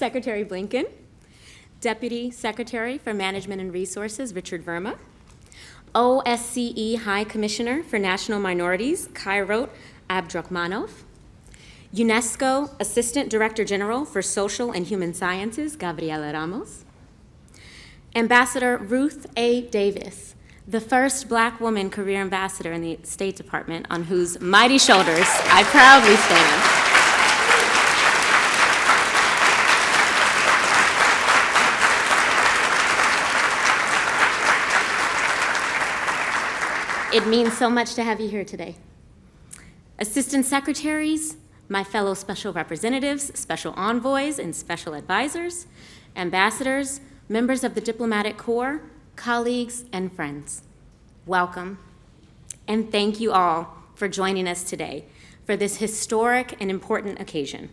Secretary Blinken, Deputy Secretary for Management and Resources, Richard Verma, OSCE High Commissioner for National Minorities, Kairat Abdrakhmanov, UNESCO Assistant Director General for Social and Human Sciences, Gabriela Ramos, Ambassador Ruth A. Davis, the first Black woman career ambassador in the State Department, on whose mighty shoulders I proudly stand. It means so much to have you here today. Assistant secretaries, my fellow special representatives, special envoys, and special advisors, ambassadors, members of the diplomatic corps, colleagues, and friends, welcome. And thank you all for joining us today for this historic and important occasion.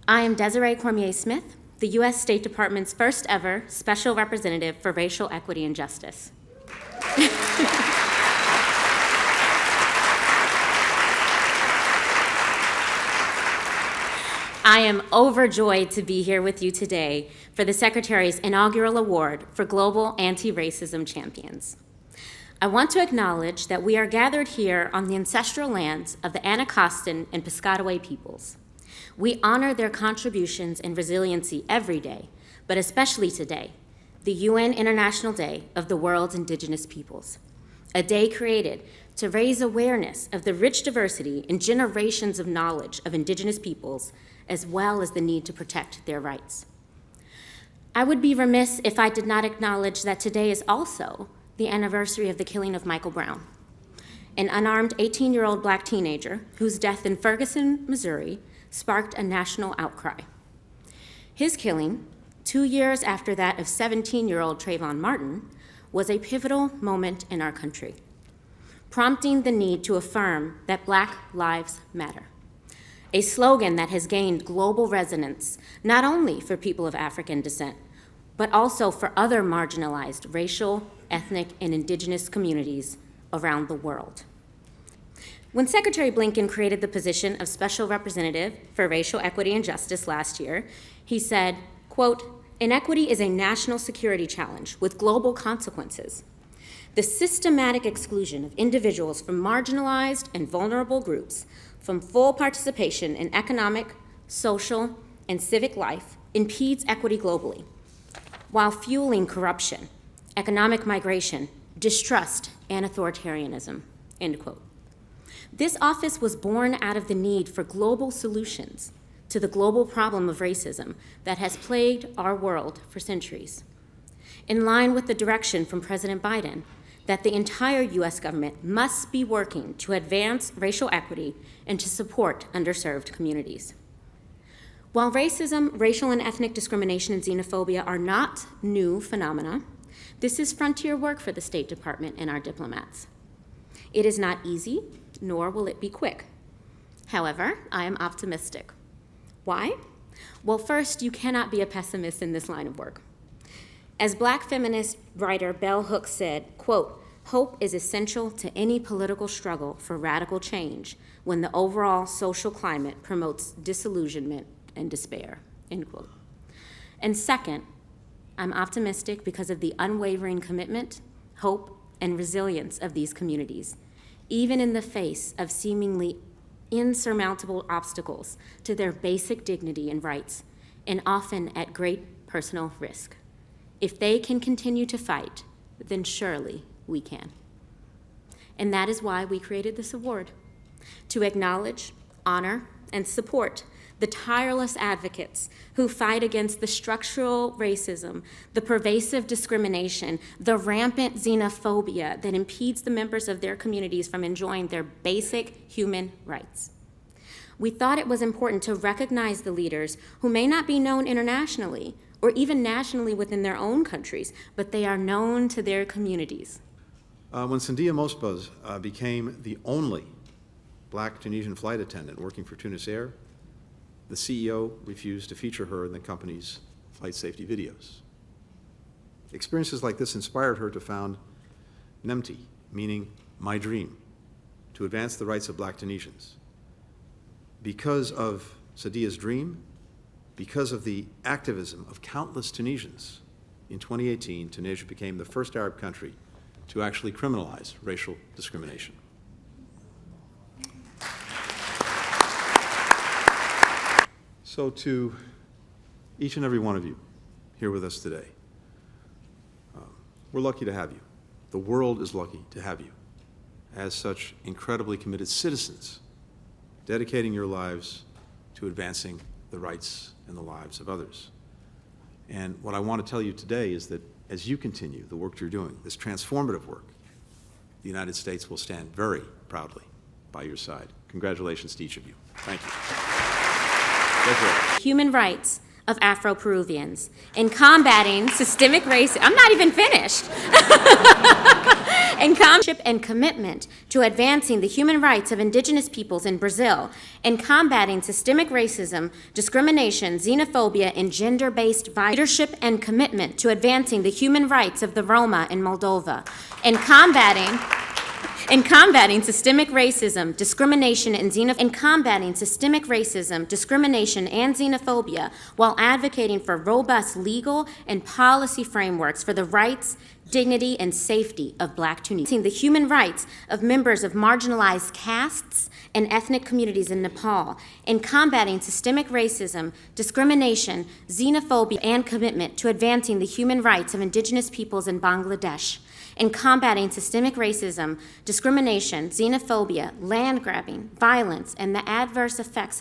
I am Desiree Cormier-Smith, the U.S. State Department's first ever Special Representative for Racial Equity and Justice. I am overjoyed to be here with you today for the Secretary's inaugural award for Global Anti-Racism Champions. I want to acknowledge that we are gathered here on the ancestral lands of the Anacostan and Piscataway peoples. We honor their contributions and resiliency every day, but especially today, the UN International Day of the World's Indigenous Peoples, a day created to raise awareness of the rich diversity and generations of knowledge of Indigenous peoples, as well as the need to protect their rights. I would be remiss if I did not acknowledge that today is also the anniversary of the killing of Michael Brown, an unarmed 18-year-old Black teenager whose death in Ferguson, Missouri, sparked a national outcry. His killing, 2 years after that of 17-year-old Trayvon Martin, was a pivotal moment in our country, prompting the need to affirm that Black lives matter, a slogan that has gained global resonance not only for people of African descent, but also for other marginalized racial, ethnic, and indigenous communities around the world. When Secretary Blinken created the position of Special Representative for Racial Equity and Justice last year, he said, quote, "Inequity is a national security challenge with global consequences. The systematic exclusion of individuals from marginalized and vulnerable groups from full participation in economic, social, and civic life impedes equity globally, while fueling corruption, economic migration, distrust, and authoritarianism," end quote. This office was born out of the need for global solutions to the global problem of racism that has plagued our world for centuries. In line with the direction from President Biden that the entire US government must be working to advance racial equity and to support underserved communities. While racism, racial and ethnic discrimination, and xenophobia are not new phenomena, this is frontier work for the State Department and our diplomats. It is not easy, nor will it be quick. However, I am optimistic. Why? Well, first, you cannot be a pessimist in this line of work. As Black feminist writer Bell Hooks said, quote, "Hope is essential to any political struggle for radical change when the overall social climate promotes disillusionment and despair," end quote. And second, I'm optimistic because of the unwavering commitment, hope, and resilience of these communities, even in the face of seemingly insurmountable obstacles to their basic dignity and rights, and often at great personal risk. If they can continue to fight, then surely we can. And that is why we created this award, to acknowledge, honor, and support the tireless advocates who fight against the structural racism, the pervasive discrimination, the rampant xenophobia that impedes the members of their communities from enjoying their basic human rights. We thought it was important to recognize the leaders who may not be known internationally or even nationally within their own countries, but they are known to their communities. When Sandia Mospaz became the only Black Tunisian flight attendant working for Tunis Air, the CEO refused to feature her in the company's flight safety videos. Experiences like this inspired her to found NEMTI, meaning My Dream, to advance the rights of Black Tunisians. Because of Sadia's dream, Because of the activism of countless Tunisians, in 2018, Tunisia became the first Arab country to actually criminalize racial discrimination. So to each and every one of you here with us today, we're lucky to have you. The world is lucky to have you as such incredibly committed citizens, dedicating your lives to advancing the rights and the lives of others. And what I want to tell you today is that as you continue the work you're doing, this transformative work, the United States will stand very proudly by your side. Congratulations to each of you. Thank you. Human rights of Afro-Peruvians in combating systemic racism. I'm not even finished. And commitment to advancing the human rights of indigenous peoples in Brazil and combating systemic racism, discrimination, xenophobia, and gender-based violence. Leadership and commitment to advancing the human rights of the Roma in Moldova and combating systemic racism, discrimination, and xenophobia while advocating for robust legal and policy frameworks for the rights, dignity, and safety of Black Tunisians. The human rights of members of marginalized castes and ethnic communities in Nepal, and combating systemic racism, discrimination, xenophobia, and commitment to advancing the human rights of indigenous peoples in Bangladesh, and combating systemic racism, discrimination, xenophobia, land grabbing, violence, and the adverse effects